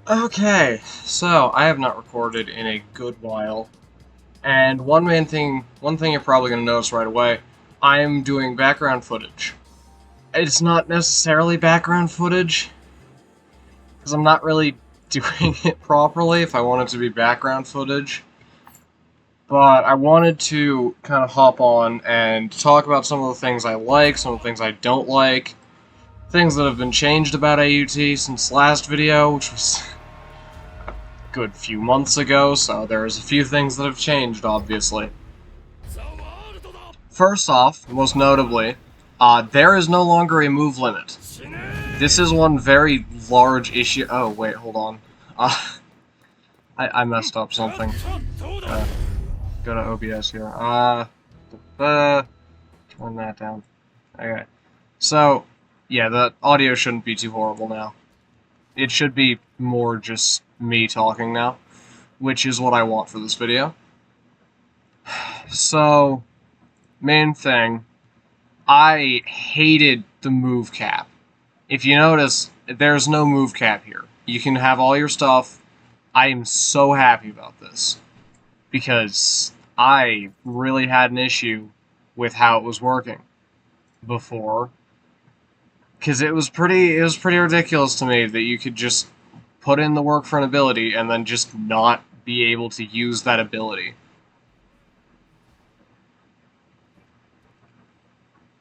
Okay, so I have not recorded in a good while, and one thing you're probably going to notice right away, I'm doing background footage. It's not necessarily background footage, because I'm not really doing it properly if I want it to be background footage, but I wanted to kind of hop on and talk about some of the things I like, some of the things I don't like, things that have been changed about AUT since last video, which was good few months ago, so there's a few things that have changed, obviously. First off, most notably, there is no longer a move limit. This is one very large issue. Oh, wait, hold on. I messed up something. Go to OBS here. Turn that down. Okay. So, yeah, the audio shouldn't be too horrible now. It should be more just me talking now, which is what I want for this video. So, main thing, I hated the move cap. If you notice, there's no move cap here. You can have all your stuff. I am so happy about this, because I really had an issue with how it was working before. Because it was pretty ridiculous to me that you could just put in the work for an ability and then just not be able to use that ability.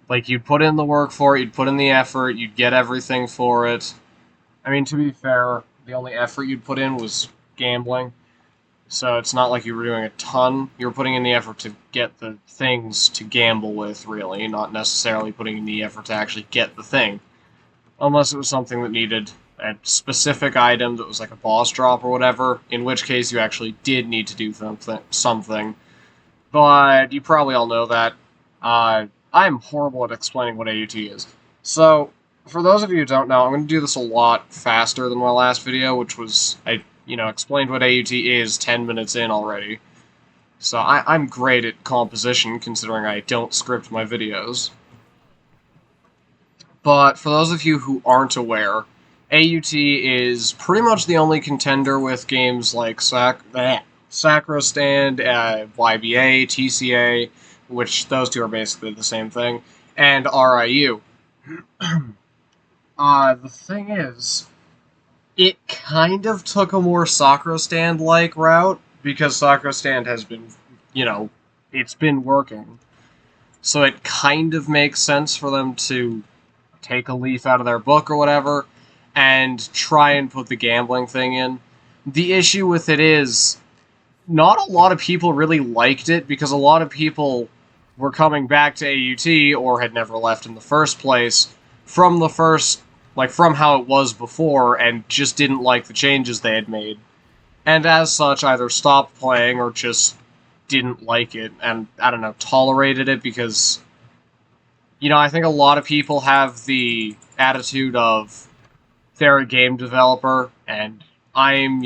Like, you'd put in the work for it, you'd put in the effort, you'd get everything for it. I mean, to be fair, the only effort you'd put in was gambling. So it's not like you were doing a ton. You were putting in the effort to get the things to gamble with, really, not necessarily putting in the effort to actually get the thing. Unless it was something that needed a specific item that was like a boss drop or whatever, in which case you actually did need to do something. But you probably all know that. I'm horrible at explaining what AUT is. So, for those of you who don't know, I'm going to do this a lot faster than my last video, which was, I explained what AUT is 10 minutes in already. So I'm great at composition, considering I don't script my videos. But for those of you who aren't aware, AUT is pretty much the only contender with games like Sacrostand, YBA, TCA, which those two are basically the same thing, and RIU. The thing is, it kind of took a more Sacrostand-like route, because Sacrostand has been, it's been working. So it kind of makes sense for them to take a leaf out of their book or whatever, and try and put the gambling thing in. The issue with it is, not a lot of people really liked it, because a lot of people were coming back to AUT, or had never left in the first place, from how it was before, and just didn't like the changes they had made. And as such, either stopped playing, or just didn't like it, and, I don't know, tolerated it, because I think a lot of people have the attitude of they're a game developer, and I'm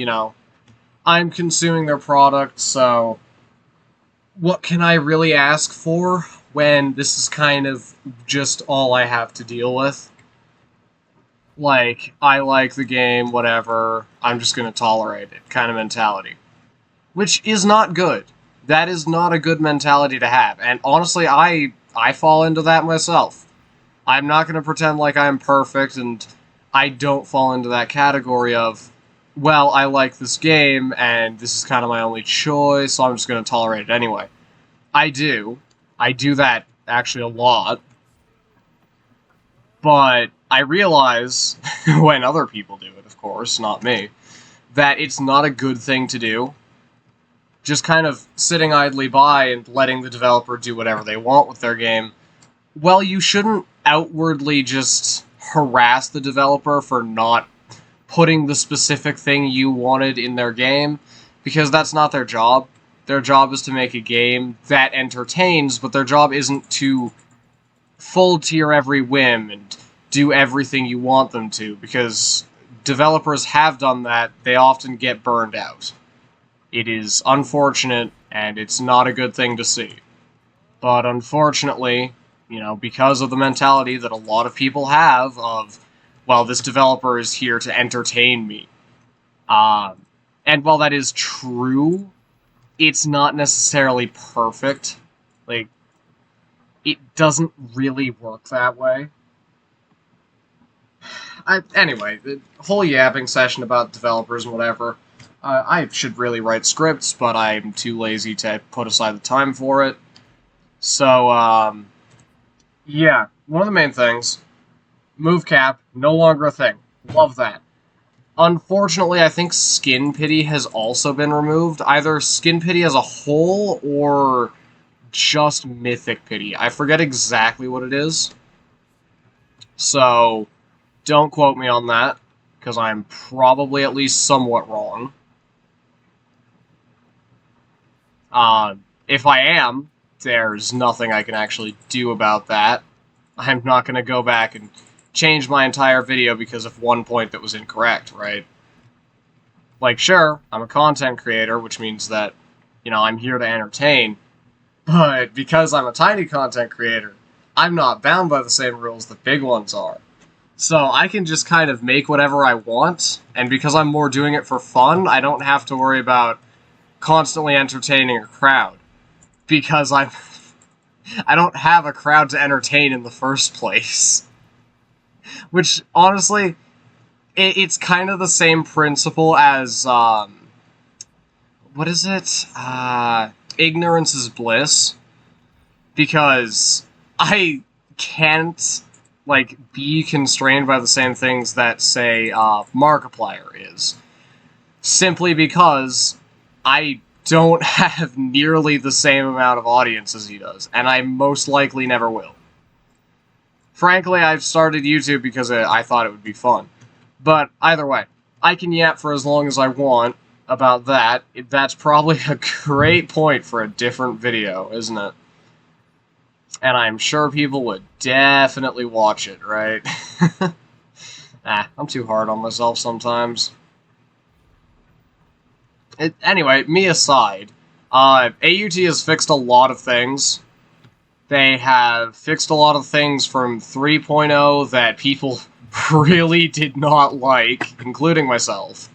consuming their product, so what can I really ask for when this is kind of just all I have to deal with? Like, I like the game, whatever, I'm just gonna tolerate it kind of mentality. Which is not good. That is not a good mentality to have, and honestly, I fall into that myself. I'm not going to pretend like I'm perfect, and I don't fall into that category of, well, I like this game, and this is kind of my only choice, so I'm just going to tolerate it anyway. I do. I do that, actually, a lot. But I realize, when other people do it, of course, not me, that it's not a good thing to do. Just kind of sitting idly by and letting the developer do whatever they want with their game. Well, you shouldn't outwardly just harass the developer for not putting the specific thing you wanted in their game, because that's not their job. Their job is to make a game that entertains, but their job isn't to fold to your every whim and do everything you want them to, because developers have done that. They often get burned out. It is unfortunate, and it's not a good thing to see. But unfortunately, because of the mentality that a lot of people have of, well, this developer is here to entertain me. And while that is true, it's not necessarily perfect. Like, it doesn't really work that way. Anyway, the whole yapping session about developers and whatever, I should really write scripts, but I'm too lazy to put aside the time for it. So, yeah, one of the main things, move cap, no longer a thing. Love that. Unfortunately, I think Skin Pity has also been removed. Either Skin Pity as a whole, or just Mythic Pity. I forget exactly what it is. So, don't quote me on that, because I'm probably at least somewhat wrong. If I am, there's nothing I can actually do about that. I'm not going to go back and change my entire video because of one point that was incorrect, right? Like, sure, I'm a content creator, which means that, you know, I'm here to entertain, but because I'm a tiny content creator, I'm not bound by the same rules that big ones are. So I can just kind of make whatever I want, and because I'm more doing it for fun, I don't have to worry about constantly entertaining a crowd. Because I don't have a crowd to entertain in the first place. Which, honestly, it's kind of the same principle as, what is it? Ignorance is bliss. Because I can't, like, be constrained by the same things that, say, Markiplier is. Simply because I don't have nearly the same amount of audience as he does, and I most likely never will. Frankly, I've started YouTube because I thought it would be fun. But either way, I can yap for as long as I want about that. That's probably a great point for a different video, isn't it? And I'm sure people would definitely watch it, right? I'm too hard on myself sometimes. Anyway, me aside, AUT has fixed a lot of things. They have fixed a lot of things from 3.0 that people really did not like, including myself.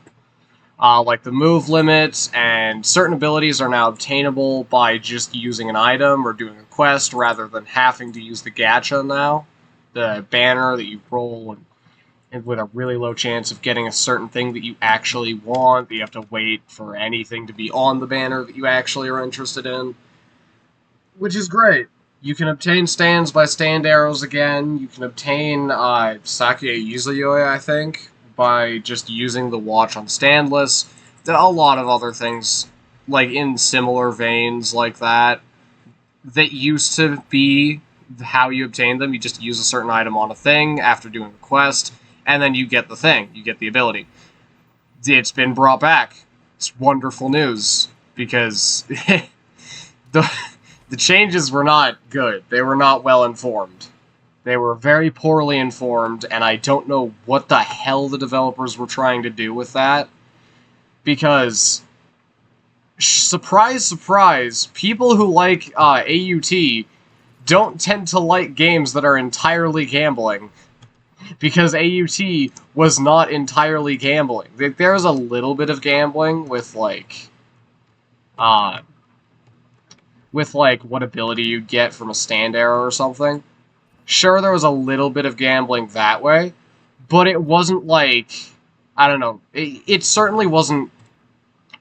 Like the move limit, and certain abilities are now obtainable by just using an item or doing a quest, rather than having to use the gacha now. The banner that you roll and with a really low chance of getting a certain thing that you actually want, that you have to wait for anything to be on the banner that you actually are interested in. Which is great. You can obtain stands by stand arrows again. You can obtain Sake Yuzuyoi, I think, by just using the watch on standless. There are a lot of other things, like in similar veins like that used to be how you obtain them. You just use a certain item on a thing after doing a quest, and then you get the thing. You get the ability. It's been brought back. It's wonderful news, because the changes were not good. They were not well informed. They were very poorly informed, and I don't know what the hell the developers were trying to do with that. Because, surprise, surprise, people who like AUT don't tend to like games that are entirely gambling. Because AUT was not entirely gambling. There's a little bit of gambling with, like, what ability you get from a stand arrow or something. Sure, there was a little bit of gambling that way, but it wasn't like, I don't know, it certainly wasn't,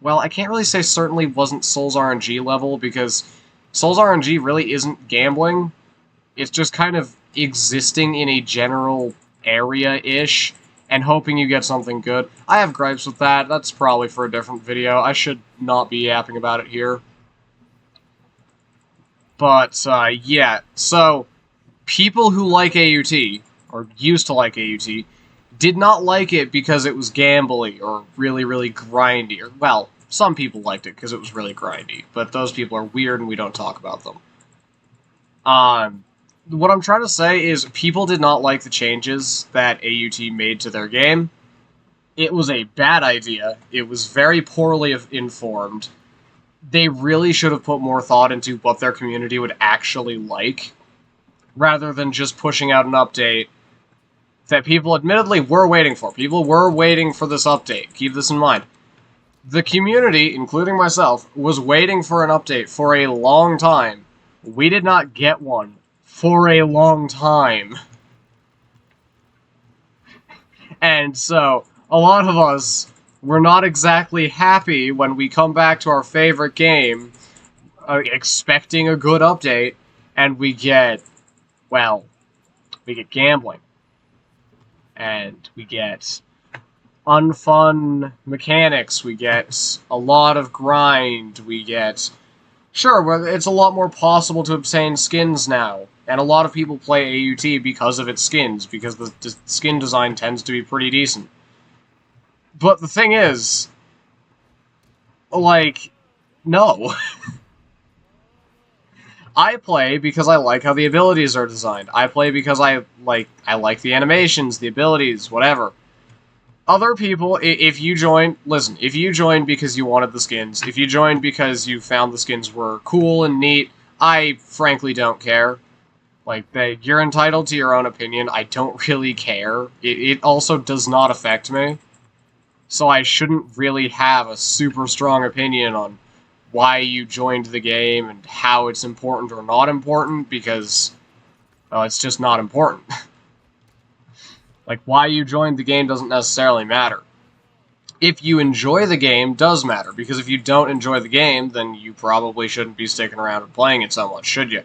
well, I can't really say certainly wasn't Souls RNG level, because Souls RNG really isn't gambling. It's just kind of existing in a general area-ish, and hoping you get something good. I have gripes with that. That's probably for a different video. I should not be yapping about it here. But, yeah, so people who like AUT, or used to like AUT, did not like it because it was gambly, or really, really grindy. Or, well, some people liked it because it was really grindy, but those people are weird and we don't talk about them. What I'm trying to say is people did not like the changes that AUT made to their game. It was a bad idea. It was very poorly informed. They really should have put more thought into what their community would actually like, rather than just pushing out an update that people admittedly were waiting for. People were waiting for this update. Keep this in mind. The community, including myself, was waiting for an update for a long time. We did not get one for a long time. And so, a lot of us were not exactly happy when we come back to our favorite game, expecting a good update, and we get, well, we get gambling. And we get unfun mechanics, we get a lot of grind, we get... Sure, it's a lot more possible to obtain skins now, and a lot of people play AUT because of its skins, because the skin design tends to be pretty decent. But the thing is, like, no. I play because I like how the abilities are designed. I play because I like the animations, the abilities, whatever. Other people, if you join, listen, if you joined because you wanted the skins, if you joined because you found the skins were cool and neat, I frankly don't care. Like, you're entitled to your own opinion. I don't really care. It also does not affect me. So I shouldn't really have a super strong opinion on why you joined the game and how it's important or not important, because, well, it's just not important. Like, why you joined the game doesn't necessarily matter. If you enjoy the game, does matter, because if you don't enjoy the game, then you probably shouldn't be sticking around and playing it so much, should you?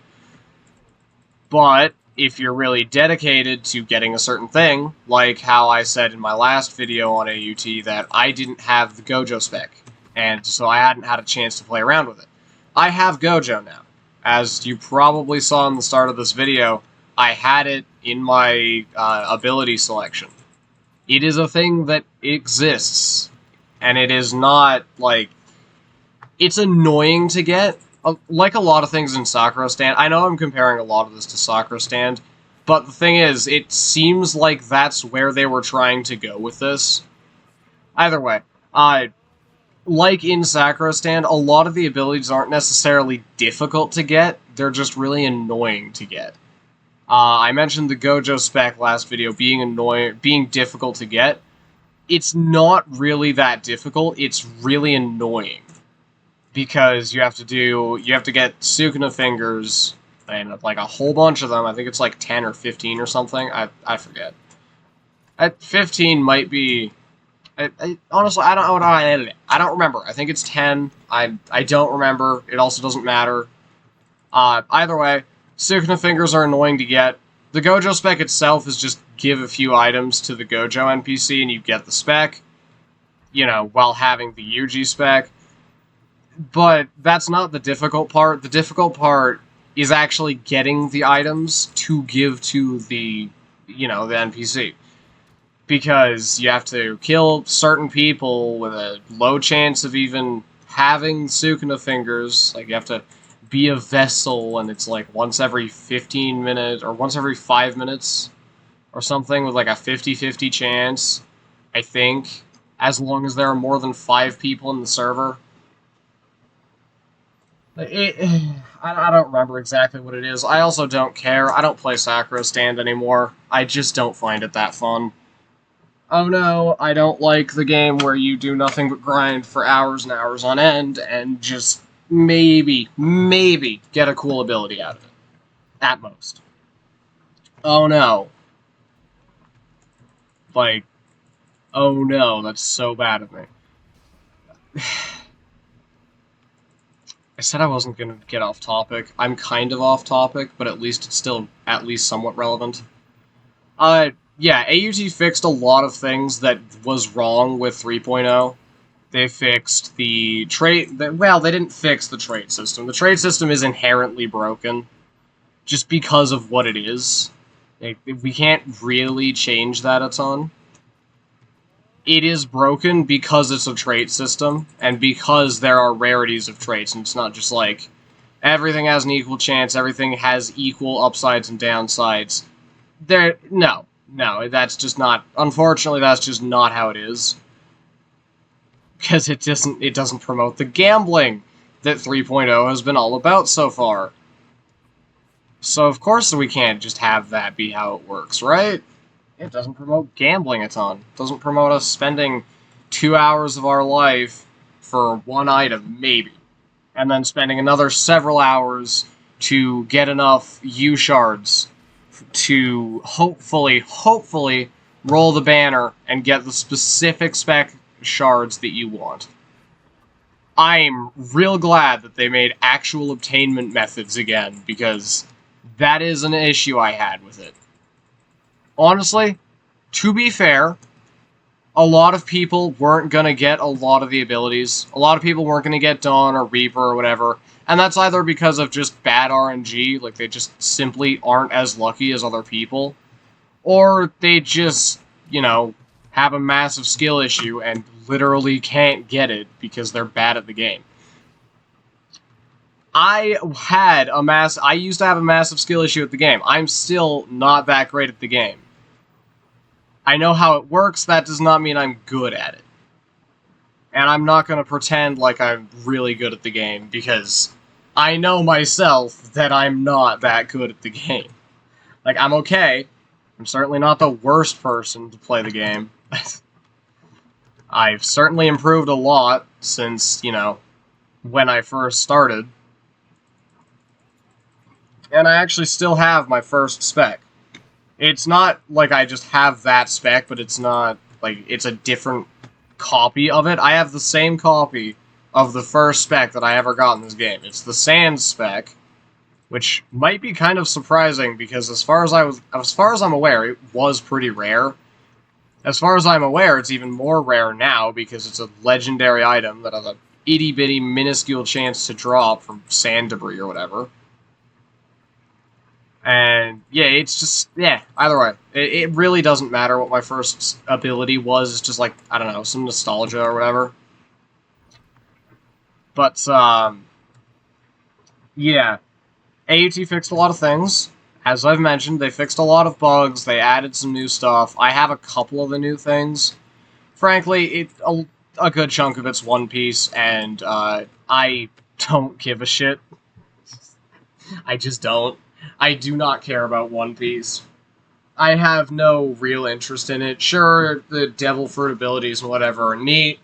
But if you're really dedicated to getting a certain thing, like how I said in my last video on AUT that I didn't have the Gojo spec, and so I hadn't had a chance to play around with it. I have Gojo now. As you probably saw in the start of this video, I had it in my ability selection. It is a thing that exists, and it is not, like... It's annoying to get, like a lot of things in Sakura Stand. I know I'm comparing a lot of this to Sakura Stand, but the thing is, it seems like that's where they were trying to go with this. Either way, like in Sakura Stand, a lot of the abilities aren't necessarily difficult to get, they're just really annoying to get. I mentioned the Gojo spec last video being difficult to get. It's not really that difficult, it's really annoying. Because you have to get Sukuna fingers, and like a whole bunch of them. I think it's like 10 or 15 or something, I forget. At 15 might be... honestly, I don't remember. I think it's 10. I don't remember. It also doesn't matter. Either way, Sukuna fingers are annoying to get. The Gojo spec itself is just give a few items to the Gojo NPC and you get the spec, you know, while having the Yuji spec. But that's not the difficult part. The difficult part is actually getting the items to give to the, you know, the NPC. Because you have to kill certain people with a low chance of even having Sukuna fingers. Like, you have to be a vessel, and it's like once every 15 minutes, or once every 5 minutes, or something, with like a 50-50 chance, I think, as long as there are more than 5 people in the server. I don't remember exactly what it is. I also don't care. I don't play Sakura Stand anymore. I just don't find it that fun. Oh no, I don't like the game where you do nothing but grind for hours and hours on end and just maybe get a cool ability out of it. At most. Oh no. Like, oh no, that's so bad of me. I said I wasn't going to get off topic. I'm kind of off topic, but at least it's still at least somewhat relevant. Yeah, AUT fixed a lot of things that was wrong with 3.0. They fixed the trait... Well, they didn't fix the trait system. The trait system is inherently broken, just because of what it is. We can't really change that a ton. It is broken because it's a trait system, and because there are rarities of traits, and it's not just like, everything has an equal chance, everything has equal upsides and downsides. No, that's just not... Unfortunately, that's just not how it is. Because it doesn't promote the gambling that 3.0 has been all about so far. So of course we can't just have that be how it works, right? It doesn't promote gambling a ton. It doesn't promote us spending 2 hours of our life for one item, maybe. And then spending another several hours to get enough U shards to hopefully roll the banner and get the specific spec shards that you want. I'm real glad that they made actual obtainment methods again, because that is an issue I had with it. Honestly, to be fair, a lot of people weren't going to get a lot of the abilities. A lot of people weren't going to get Dawn or Reaper or whatever. And that's either because of just bad RNG, like they just simply aren't as lucky as other people, or they just, you know, have a massive skill issue and literally can't get it because they're bad at the game. I used to have a massive skill issue at the game. I'm still not that great at the game. I know how it works, that does not mean I'm good at it. And I'm not going to pretend like I'm really good at the game, because I know myself that I'm not that good at the game. Like, I'm okay. I'm certainly not the worst person to play the game. I've certainly improved a lot since, you know, when I first started. And I actually still have my first spec. It's not like I just have that spec, but it's not, like, it's a different copy of it. I have the same copy of the first spec that I ever got in this game. It's the Sand spec, which might be kind of surprising, because as far as I'm aware, it was pretty rare. As far as I'm aware, it's even more rare now, because it's a legendary item that has a itty-bitty minuscule chance to drop from sand debris or whatever. And, yeah, it's just, yeah, either way. It really doesn't matter what my first ability was. It's just, like, I don't know, some nostalgia or whatever. But, yeah. AUT fixed a lot of things. As I've mentioned, they fixed a lot of bugs. They added some new stuff. I have a couple of the new things. Frankly, a good chunk of it's One Piece, and, I don't give a shit. I just don't. I do not care about One Piece. I have no real interest in it. Sure, the Devil Fruit abilities and whatever are neat,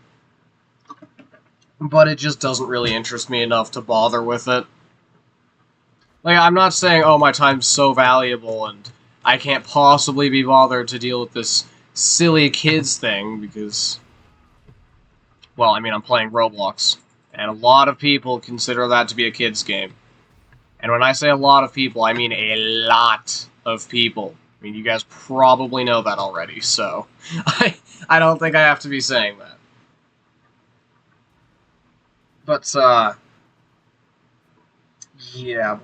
but it just doesn't really interest me enough to bother with it. Like, I'm not saying, oh, my time's so valuable and I can't possibly be bothered to deal with this silly kids thing, because, well, I mean, I'm playing Roblox, and a lot of people consider that to be a kids game. And when I say a lot of people, I mean a lot of people. I mean, you guys probably know that already, so I don't think I have to be saying that. But, yeah,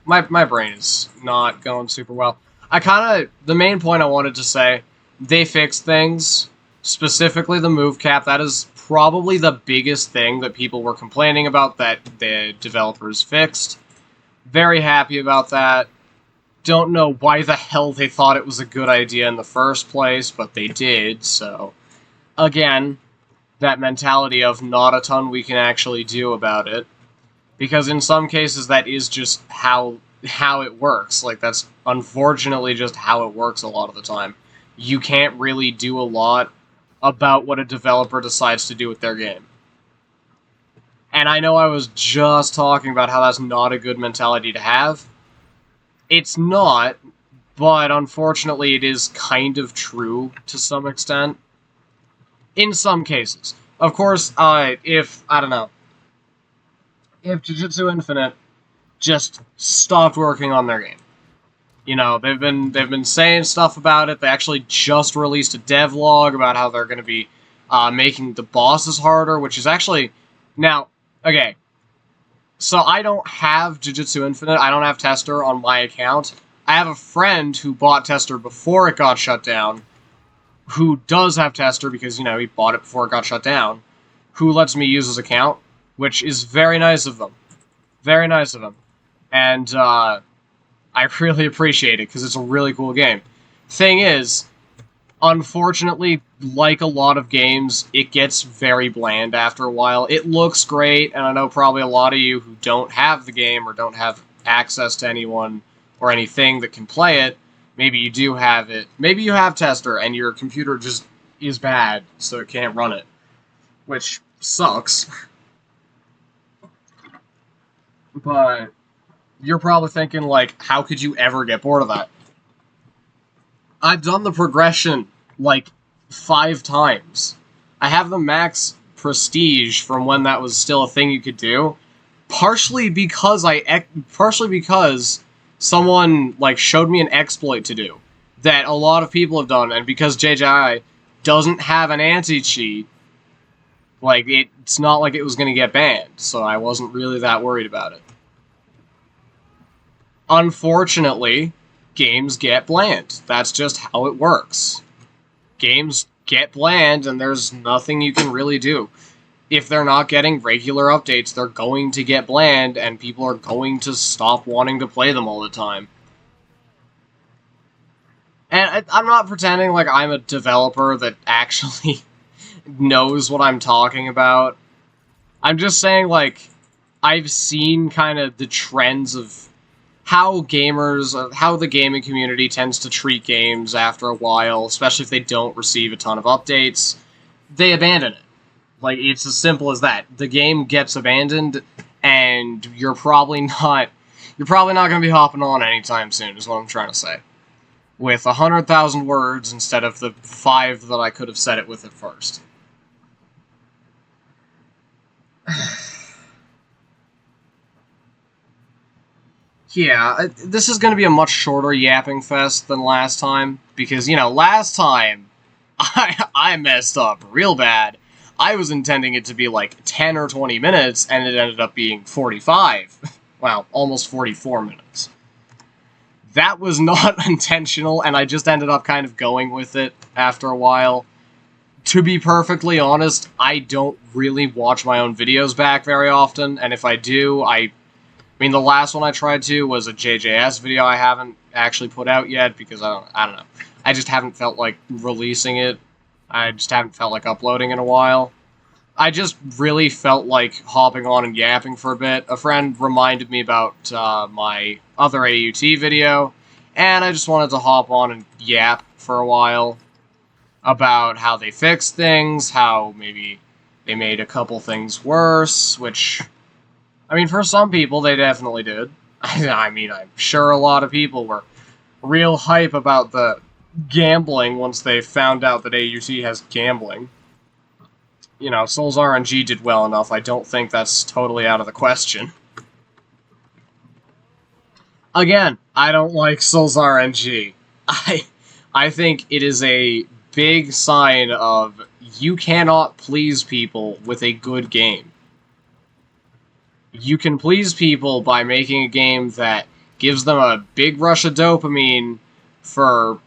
my brain is not going super well. The main point I wanted to say, they fixed things, specifically the move cap. That is probably the biggest thing that people were complaining about that the developers fixed. Very happy about that. Don't know why the hell they thought it was a good idea in the first place, but they did, so again, that mentality of not a ton we can actually do about it, because in some cases that is just how it works. Like, that's unfortunately just how it works a lot of the time. You can't really do a lot about what a developer decides to do with their game. And I know I was just talking about how that's not a good mentality to have. It's not, but unfortunately it is kind of true to some extent. In some cases. Of course, if Jujutsu Infinite just stopped working on their game. You know, they've been saying stuff about it. They actually just released a devlog about how they're going to be making the bosses harder, which is actually... Now, okay, so I don't have Jujutsu Infinite. I don't have Tester on my account. I have a friend who bought Tester before it got shut down, who does have Tester because, you know, he bought it before it got shut down, who lets me use his account, which is very nice of them. Very nice of them. And, I really appreciate it, because it's a really cool game. Thing is, unfortunately, like a lot of games, it gets very bland after a while. It looks great, and I know probably a lot of you who don't have the game or don't have access to anyone or anything that can play it. Maybe you do have it. Maybe you have tester and your computer just is bad, so it can't run it. Which sucks. But you're probably thinking, like, how could you ever get bored of that? I've done the progression, like, 5 times. I have the max prestige from when that was still a thing you could do. Partially because someone, like, showed me an exploit to do that a lot of people have done, and because JJI doesn't have an anti-cheat, like, it's not like it was going to get banned, so I wasn't really that worried about it. Unfortunately, games get bland. That's just how it works. Games get bland, and there's nothing you can really do. If they're not getting regular updates, they're going to get bland, and people are going to stop wanting to play them all the time. And I'm not pretending like I'm a developer that actually knows what I'm talking about. I'm just saying, like, I've seen kind of the trends of how the gaming community tends to treat games after a while, especially if they don't receive a ton of updates. They abandon it. Like, it's as simple as that. The game gets abandoned, and you're probably not going to be hopping on anytime soon, is what I'm trying to say. With 100,000 words instead of the 5 that I could have said it with at first. Yeah, this is going to be a much shorter yapping fest than last time, because, you know, last time, I messed up real bad. I was intending it to be like 10 or 20 minutes, and it ended up being 45. Wow, almost 44 minutes. That was not intentional, and I just ended up kind of going with it after a while. To be perfectly honest, I don't really watch my own videos back very often, and if I do, I mean, the last one I tried to was a JJS video I haven't actually put out yet, because I don't know. I just haven't felt like releasing it. I just haven't felt like uploading in a while. I just really felt like hopping on and yapping for a bit. A friend reminded me about my other AUT video, and I just wanted to hop on and yap for a while about how they fixed things, how maybe they made a couple things worse, which, I mean, for some people, they definitely did. I mean, I'm sure a lot of people were real hype about the gambling once they found out that AUT has gambling. You know, Souls RNG did well enough. I don't think that's totally out of the question. Again, I don't like Souls RNG. I think it is a big sign of you cannot please people with a good game. You can please people by making a game that gives them a big rush of dopamine for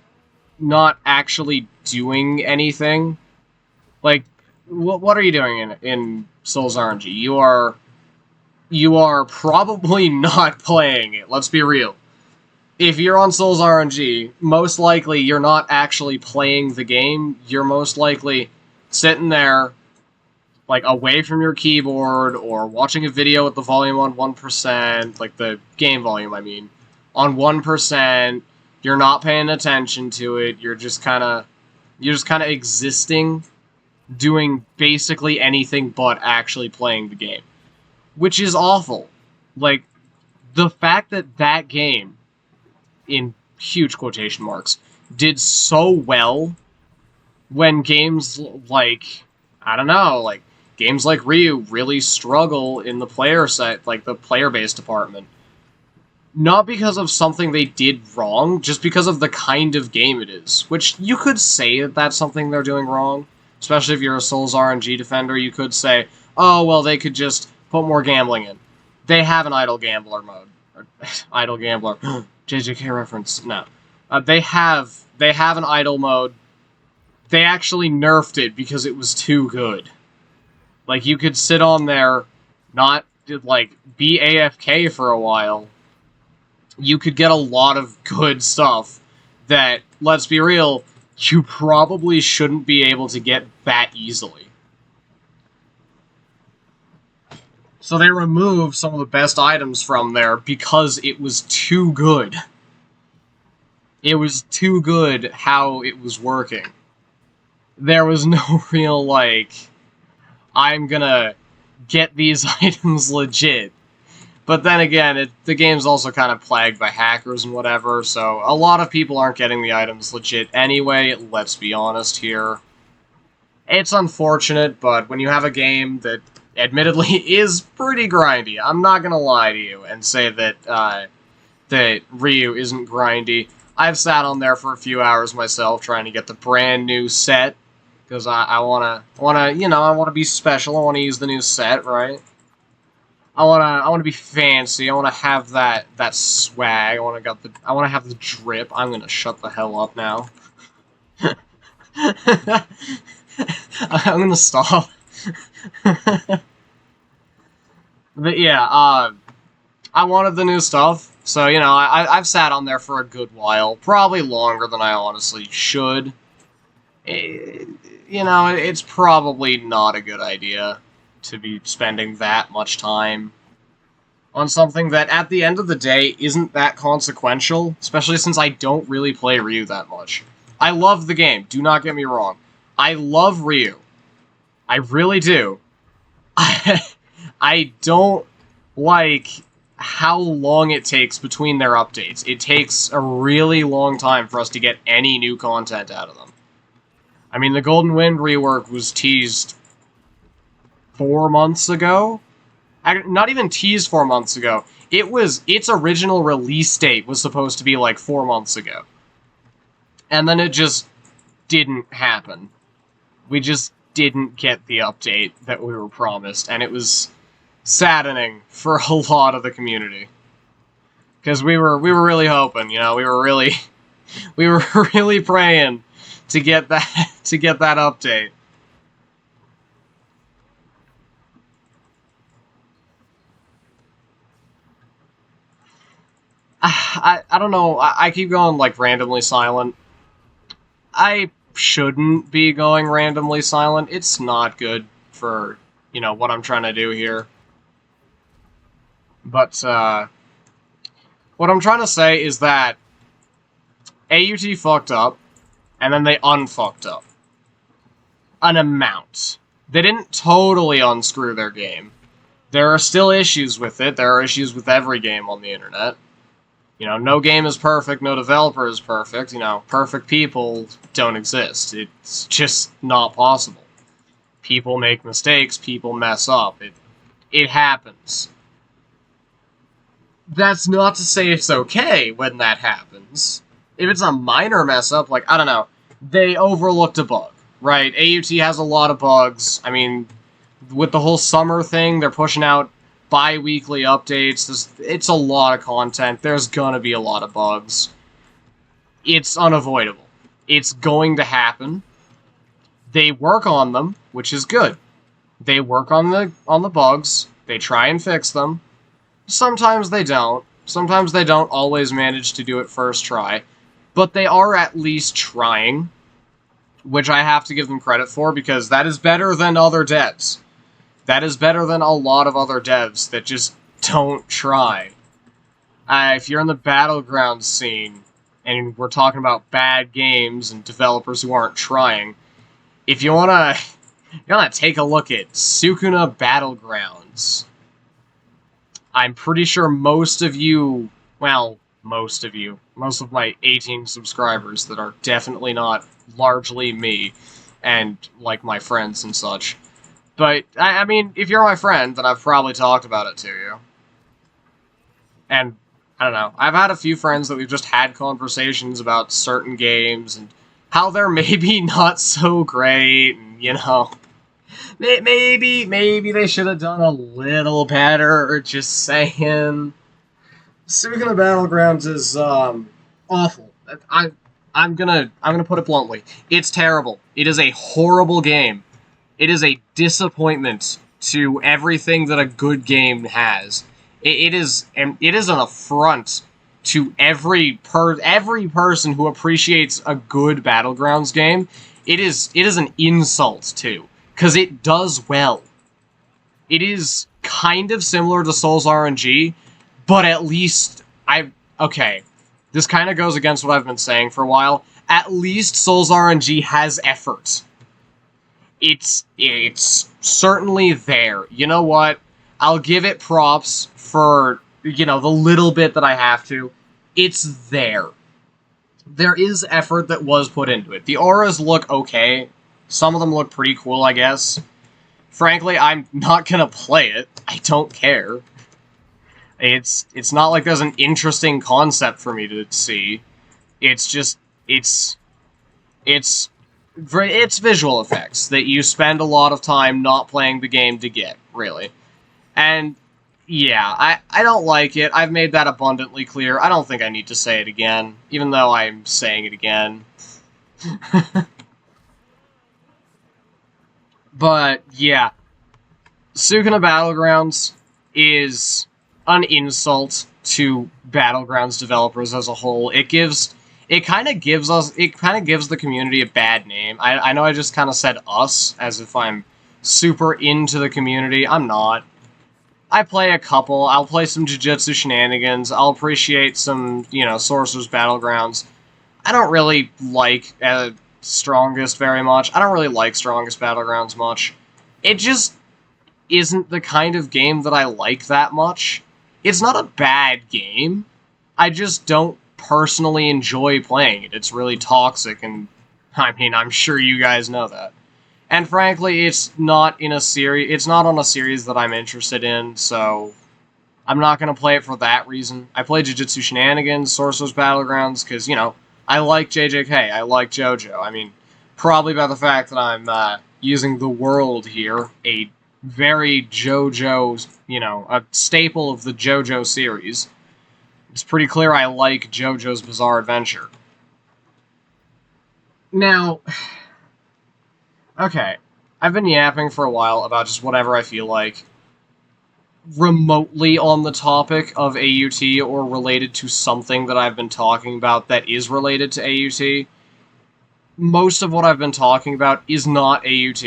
not actually doing anything. Like, what are you doing in Souls RNG? You are probably not playing it, let's be real. If you're on Souls RNG, most likely you're not actually playing the game. You're most likely sitting there, like, away from your keyboard, or watching a video with the volume on 1%, like the game volume, I mean, on 1%, you're not paying attention to it, you're just kind of existing, doing basically anything but actually playing the game. Which is awful. Like, the fact that that game, in huge quotation marks, did so well when games like, I don't know, like, games like Ryu really struggle in the player set, like the player-based department. Not because of something they did wrong, just because of the kind of game it is. Which, you could say that that's something they're doing wrong. Especially if you're a Souls RNG defender, you could say, oh, well, they could just put more gambling in. They have an idle gambler mode. Or, idle gambler. JJK reference. No. They have an idle mode. They actually nerfed it because it was too good. Like, you could sit on there, not, like, be AFK for a while. You could get a lot of good stuff that, let's be real, you probably shouldn't be able to get that easily. So they removed some of the best items from there because it was too good. It was too good how it was working. There was no real, like, I'm gonna get these items legit. But then again, the game's also kind of plagued by hackers and whatever, so a lot of people aren't getting the items legit anyway, let's be honest here. It's unfortunate, but when you have a game that admittedly is pretty grindy, I'm not gonna lie to you and say that, that Ryu isn't grindy. I've sat on there for a few hours myself trying to get the brand new set, because I wanna, you know, I wanna be special, I wanna use the new set, right? I wanna be fancy. I wanna have that swag. I wanna have the drip. I'm gonna shut the hell up now. I'm gonna stop. But yeah, I wanted the new stuff, so you know, I've sat on there for a good while, probably longer than I honestly should. You know, it's probably not a good idea to be spending that much time on something that, at the end of the day, isn't that consequential, especially since I don't really play Ryu that much. I love the game, do not get me wrong. I love Ryu. I really do. I don't like how long it takes between their updates. It takes a really long time for us to get any new content out of them. I mean, the Golden Wind rework was teased 4 months ago? Not even teased 4 months ago. Its original release date was supposed to be like 4 months ago. And then it just didn't happen. We just didn't get the update that we were promised, and it was saddening for a lot of the community. Because we were really hoping, you know, we were really praying to get that update. I don't know, I keep going, like, randomly silent. I shouldn't be going randomly silent. It's not good for, you know, what I'm trying to do here. But, what I'm trying to say is that AUT fucked up, and then they unfucked up. An amount. They didn't totally unscrew their game. There are still issues with it. There are issues with every game on the internet. You know, no game is perfect, no developer is perfect. You know, perfect people don't exist. It's just not possible. People make mistakes, people mess up. It happens. That's not to say it's okay when that happens. If it's a minor mess up, like, I don't know, they overlooked a bug, right? AUT has a lot of bugs. I mean, with the whole summer thing, they're pushing out bi-weekly updates. It's a lot of content. There's gonna be a lot of bugs. It's unavoidable. It's going to happen. They work on them, which is good. They work on the bugs. They try and fix them. Sometimes they don't. Sometimes they don't always manage to do it first try. But they are at least trying, which I have to give them credit for, because that is better than other devs. That is better than a lot of other devs that just don't try. If you're in the Battlegrounds scene, and we're talking about bad games and developers who aren't trying, if you wanna take a look at Sukuna Battlegrounds, I'm pretty sure most of you, well, most of my 18 subscribers that are definitely not largely me, and, like, my friends and such. But, I mean, if you're my friend, then I've probably talked about it to you. And, I don't know, I've had a few friends that we've just had conversations about certain games, and how they're maybe not so great, and, you know, maybe they should have done a little better, or just saying. Sukuna Battlegrounds is, awful. I'm gonna put it bluntly. It's terrible. It is a horrible game. It is a disappointment to everything that a good game has. It is an affront to every person who appreciates a good Battlegrounds game. It is an insult too, because it does well. It is kind of similar to Souls RNG, but at least okay, this kind of goes against what I've been saying for a while. At least Souls RNG has effort. It's certainly there. You know what? I'll give it props for, you know, the little bit that I have to. It's there. There is effort that was put into it. The auras look okay. Some of them look pretty cool, I guess. Frankly, I'm not gonna play it. I don't care. It's not like there's an interesting concept for me to see. It's just, it's visual effects that you spend a lot of time not playing the game to get, really. And, yeah, I don't like it. I've made that abundantly clear. I don't think I need to say it again, even though I'm saying it again. But, yeah. Sukuna Battlegrounds is an insult to Battlegrounds developers as a whole. It kind of gives the community a bad name. I know I just kind of said us, as if I'm super into the community. I'm not. I play a couple. I'll play some Jujutsu shenanigans. I'll appreciate some, you know, Sorcerer's Battlegrounds. I don't really like Strongest very much. I don't really like Strongest Battlegrounds much. It just isn't the kind of game that I like that much. It's not a bad game. I just don't personally enjoy playing it. It's really toxic, and I mean, I'm sure you guys know that. And frankly, it's not on a series that I'm interested in, so I'm not going to play it for that reason. I play Jujutsu Shenanigans, Sorcerer's Battlegrounds, because, you know, I like JJK, I like JoJo. I mean, probably by the fact that I'm using the world here, a very JoJo, you know, a staple of the JoJo series. It's pretty clear I like JoJo's Bizarre Adventure. Now, okay, I've been yapping for a while about just whatever I feel like, remotely on the topic of AUT or related to something that I've been talking about that is related to AUT. Most of what I've been talking about is not AUT,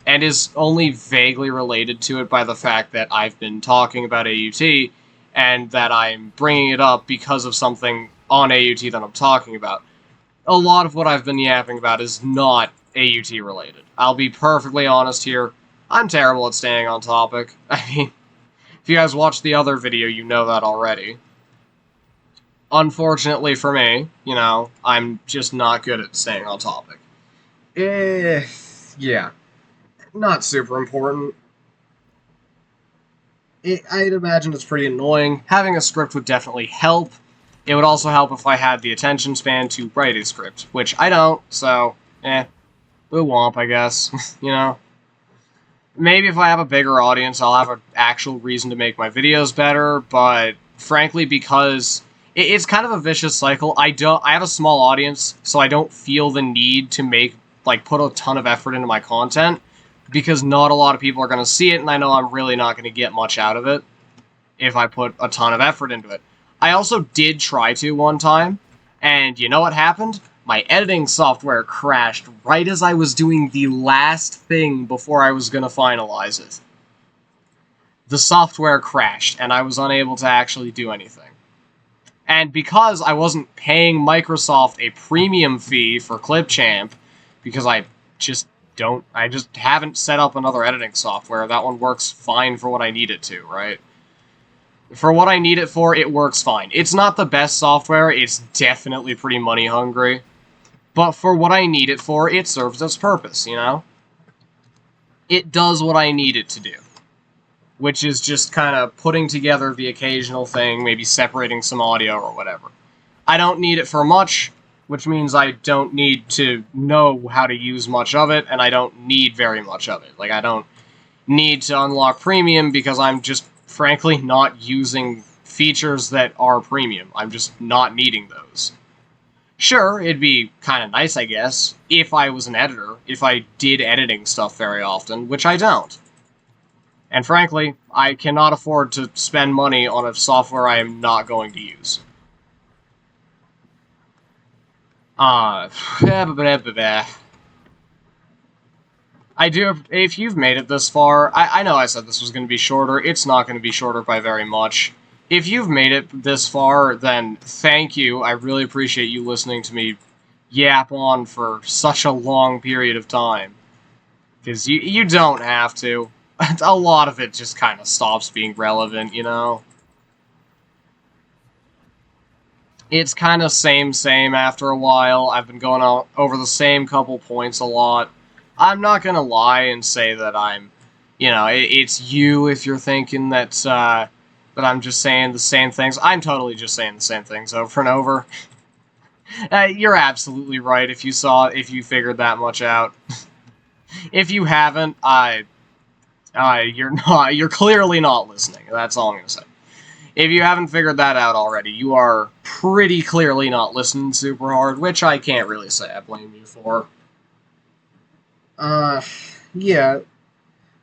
and is only vaguely related to it by the fact that I've been talking about AUT, and that I'm bringing it up because of something on AUT that I'm talking about. A lot of what I've been yapping about is not AUT related. I'll be perfectly honest here, I'm terrible at staying on topic. I mean, if you guys watched the other video, you know that already. Unfortunately for me, you know, I'm just not good at staying on topic. Yeah. Not super important. I'd imagine it's pretty annoying. Having a script would definitely help. It would also help if I had the attention span to write a script, which I don't, so, womp, I guess, you know? Maybe if I have a bigger audience, I'll have an actual reason to make my videos better, but frankly, because it's kind of a vicious cycle, I have a small audience, so I don't feel the need to put a ton of effort into my content, because not a lot of people are going to see it, and I know I'm really not going to get much out of it if I put a ton of effort into it. I also did try to one time, and you know what happened? My editing software crashed right as I was doing the last thing before I was going to finalize it. The software crashed, and I was unable to actually do anything. And because I wasn't paying Microsoft a premium fee for Clipchamp, because I just haven't set up another editing software. That one works fine for what I need it to, right? For what I need it for, it works fine. It's not the best software, it's definitely pretty money hungry. But for what I need it for, it serves its purpose, you know? It does what I need it to do. Which is just kind of putting together the occasional thing, maybe separating some audio or whatever. I don't need it for much, which means I don't need to know how to use much of it, and I don't need very much of it. Like, I don't need to unlock premium because I'm just, frankly, not using features that are premium. I'm just not needing those. Sure, it'd be kind of nice, I guess, if I was an editor, if I did editing stuff very often, which I don't. And frankly, I cannot afford to spend money on a software I am not going to use. I do, if you've made it this far, I know I said this was going to be shorter, it's not going to be shorter by very much. If you've made it this far, then thank you, I really appreciate you listening to me yap on for such a long period of time. Because you don't have to. A lot of it just kind of stops being relevant, you know? It's kind of same after a while. I've been going over the same couple points a lot. I'm not gonna lie and say that I'm, it's you if you're thinking that I'm just saying the same things. I'm totally just saying the same things over and over. You're absolutely right if you figured that much out. If you haven't, you're clearly not listening. That's all I'm gonna say. If you haven't figured that out already, you are pretty clearly not listening super hard, which I can't really say I blame you for. Yeah.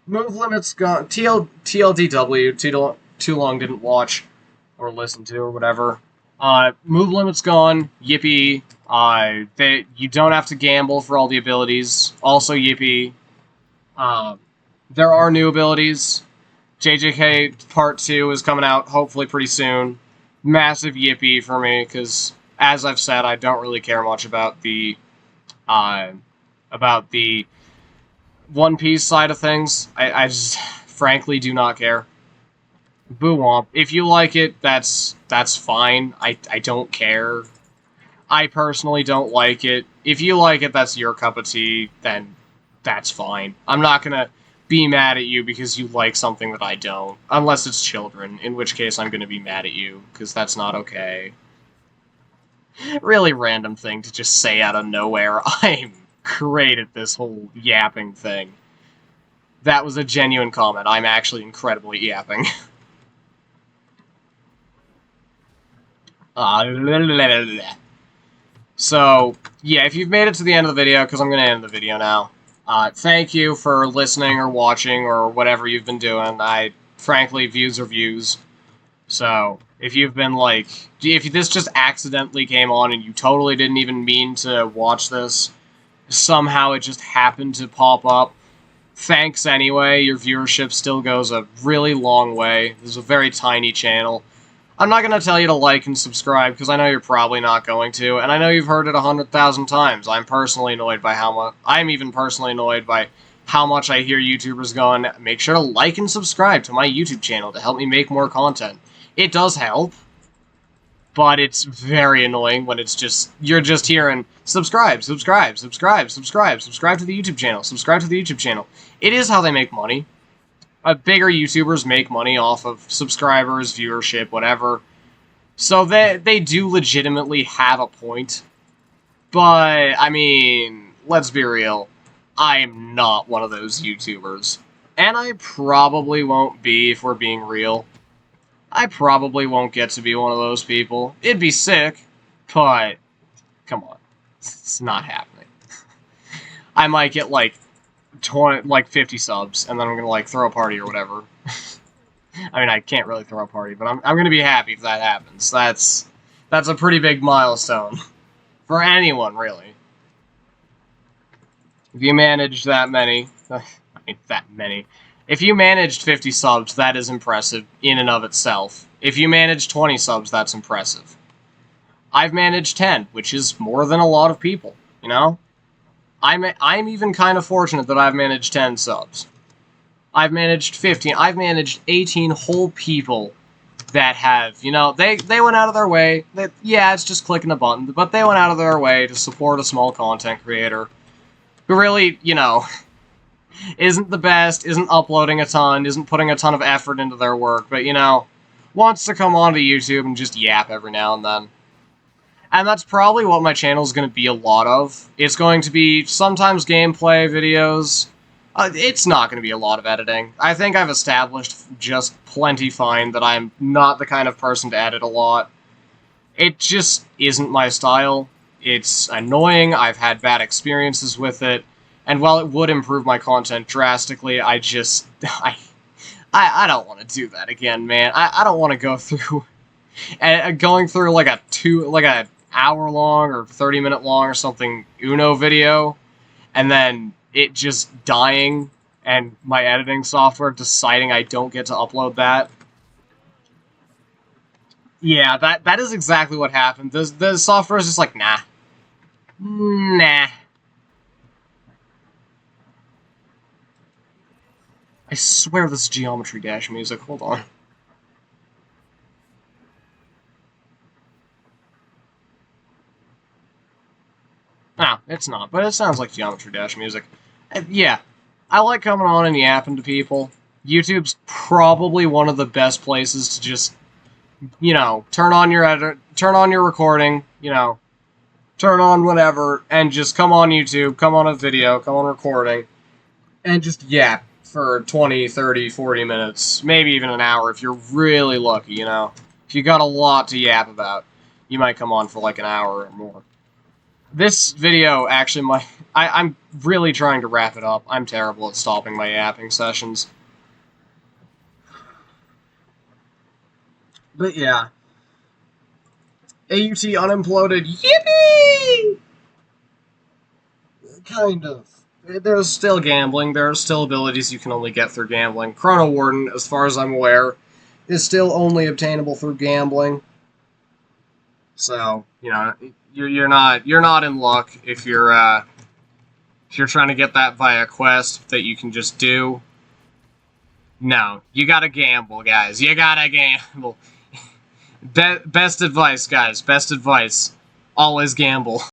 Move limits gone. TLDW, too long didn't watch or listen to or whatever. Move limits gone. YIPEE. You don't have to gamble for all the abilities. Also YIPEE. There are new abilities. JJK Part 2 is coming out hopefully pretty soon. Massive YIPEE for me, because, as I've said, I don't really care much about the One Piece side of things. I just, frankly, do not care. Boo womp. If you like it, that's fine. I don't care. I personally don't like it. If you like it, that's your cup of tea, then that's fine. I'm not gonna be mad at you because you like something that I don't. Unless it's children, in which case I'm gonna be mad at you, because that's not okay. Really random thing to just say out of nowhere. I'm great at this whole yapping thing. That was a genuine comment. I'm actually incredibly yapping. So, yeah, if you've made it to the end of the video, because I'm going to end the video now, thank you for listening or watching or whatever you've been doing. Frankly, views are views. So, if you've been like, if this just accidentally came on and you totally didn't even mean to watch this, somehow it just happened to pop up, thanks anyway. Your viewership still goes a really long way. This is a very tiny channel. I'm not going to tell you to like and subscribe, because I know you're probably not going to, and I know you've heard it 100,000 times. I'm personally annoyed by how much... I'm even personally annoyed by how much I hear YouTubers going, make sure to like and subscribe to my YouTube channel to help me make more content. It does help, but it's very annoying when it's just... You're just hearing, subscribe, subscribe, subscribe, subscribe, subscribe to the YouTube channel, subscribe to the YouTube channel. It is how they make money. Bigger YouTubers make money off of subscribers, viewership, whatever. So they do legitimately have a point. But, I mean, let's be real. I'm not one of those YouTubers. And I probably won't be, if we're being real. I probably won't get to be one of those people. It'd be sick, but come on. It's not happening. I might get, like 50 subs, and then I'm gonna, throw a party or whatever. I mean, I can't really throw a party, but I'm gonna be happy if that happens. That's a pretty big milestone. For anyone, really. If you managed that many... I mean, that many. If you managed 50 subs, that is impressive in and of itself. If you managed 20 subs, that's impressive. I've managed 10, which is more than a lot of people, you know? I'm even kind of fortunate that I've managed 10 subs. I've managed 15. I've managed 18 whole people that have, they went out of their way. Yeah, it's just clicking a button, but they went out of their way to support a small content creator who really, isn't the best, isn't uploading a ton, isn't putting a ton of effort into their work, but, wants to come onto YouTube and just yap every now and then. And that's probably what my channel is going to be a lot of. It's going to be sometimes gameplay videos. It's not going to be a lot of editing. I think I've established just plenty fine that I'm not the kind of person to edit a lot. It just isn't my style. It's annoying, I've had bad experiences with it, and while it would improve my content drastically, I don't want to do that again, man. I don't want to go through... going through like a hour long or 30-minute long or something Uno video, and then it just dying and my editing software deciding I don't get to upload that. Yeah, that is exactly what happened. The software is just like, nah. Nah. I swear this is Geometry Dash music. Hold on. No, it's not, but it sounds like Geometry Dash music. Yeah, I like coming on and yapping to people. YouTube's probably one of the best places to just, you know, turn on your editor, turn on your recording, you know, turn on whatever, and just come on YouTube, come on a video, come on recording, and just yap for 20, 30, 40 minutes, maybe even an hour if you're really lucky, you know. If you got a lot to yap about, you might come on for like an hour or more. This video actually might... I'm really trying to wrap it up. I'm terrible at stopping my yapping sessions. But yeah. AUT unimploded. Yippee! Kind of. There's still gambling. There are still abilities you can only get through gambling. Chrono Warden, as far as I'm aware, is still only obtainable through gambling. So, you know, you're not in luck if you're trying to get that via quest that you can just do. No, you gotta gamble, guys. You gotta gamble. Best advice, guys. Best advice. Always gamble.